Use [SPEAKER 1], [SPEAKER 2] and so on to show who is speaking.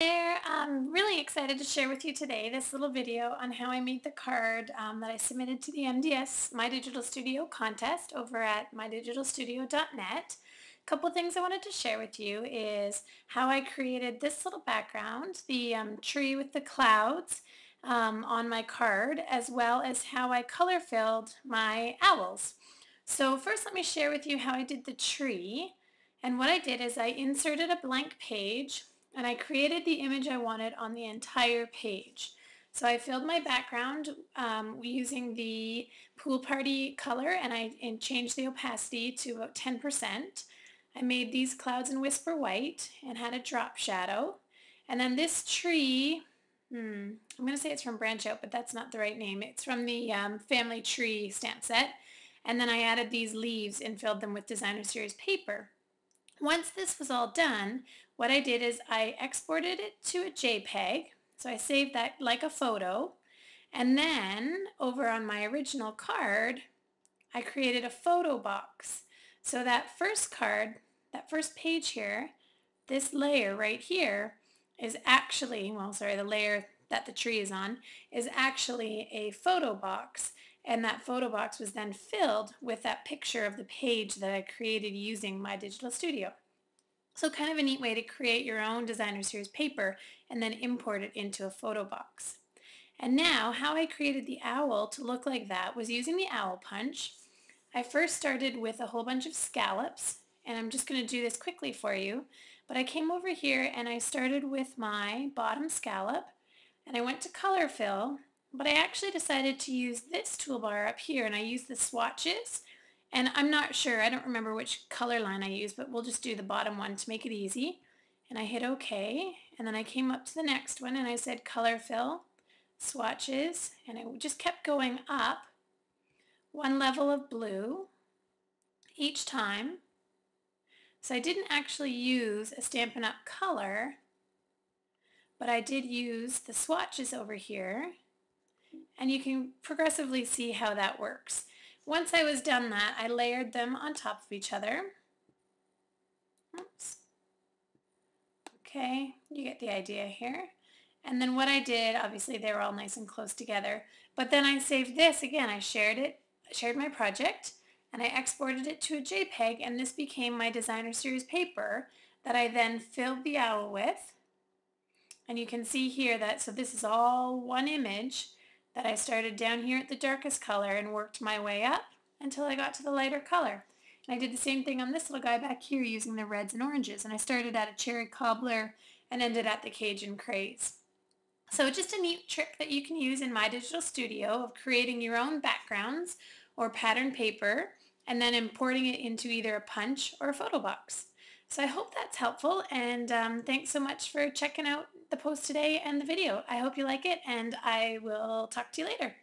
[SPEAKER 1] There, I'm really excited to share with you today this little video on how I made the card that I submitted to the MDS My Digital Studio contest over at mydigitalstudio.net. A couple things I wanted to share with you is how I created this little background, the tree with the clouds on my card, as well as how I color filled my owls. So first let me share with you how I did the tree. And what I did is I inserted a blank page and I created the image I wanted on the entire page. So I filled my background using the pool party color and changed the opacity to about 10%. I made these clouds in Whisper White and had a drop shadow. And then this tree, I'm going to say it's from Branch Out, but that's not the right name. It's from the Family Tree stamp set. And then I added these leaves and filled them with Designer Series paper. Once this was all done, what I did is I exported it to a JPEG. So I saved that like a photo. And then over on my original card, I created a photo box. So that first card, that first page here, this layer right here is actually, the layer that the tree is on is actually a photo box. And that photo box was then filled with that picture of the page that I created using My Digital Studio. So kind of a neat way to create your own Designer Series paper and then import it into a photo box. And now how I created the owl to look like that was using the owl punch. I first started with a whole bunch of scallops, and I'm just going to do this quickly for you, but I came over here and I started with my bottom scallop and I went to color fill, but I actually decided to use this toolbar up here and I used the swatches, and I'm not sure, I don't remember which color line I used, but we'll just do the bottom one to make it easy. And I hit OK, and then I came up to the next one and I said color fill, swatches, and I just kept going up one level of blue each time. So I didn't actually use a Stampin' Up! Color, but I did use the swatches over here, and you can progressively see how that works. Once I was done that, I layered them on top of each other. Oops. Okay, you get the idea here. And then what I did, obviously they were all nice and close together, but then I saved this again. I shared my project, and I exported it to a JPEG, and this became my Designer Series paper that I then filled the owl with. And you can see here that, so this is all one image that I started down here at the darkest color and worked my way up until I got to the lighter color. And I did the same thing on this little guy back here using the reds and oranges. And I started at a cherry cobbler and ended at the Cajun craze. So just a neat trick that you can use in My Digital Studio of creating your own backgrounds or pattern paper and then importing it into either a punch or a photo box. So I hope that's helpful, and thanks so much for checking out the post today and the video. I hope you like it, and I will talk to you later.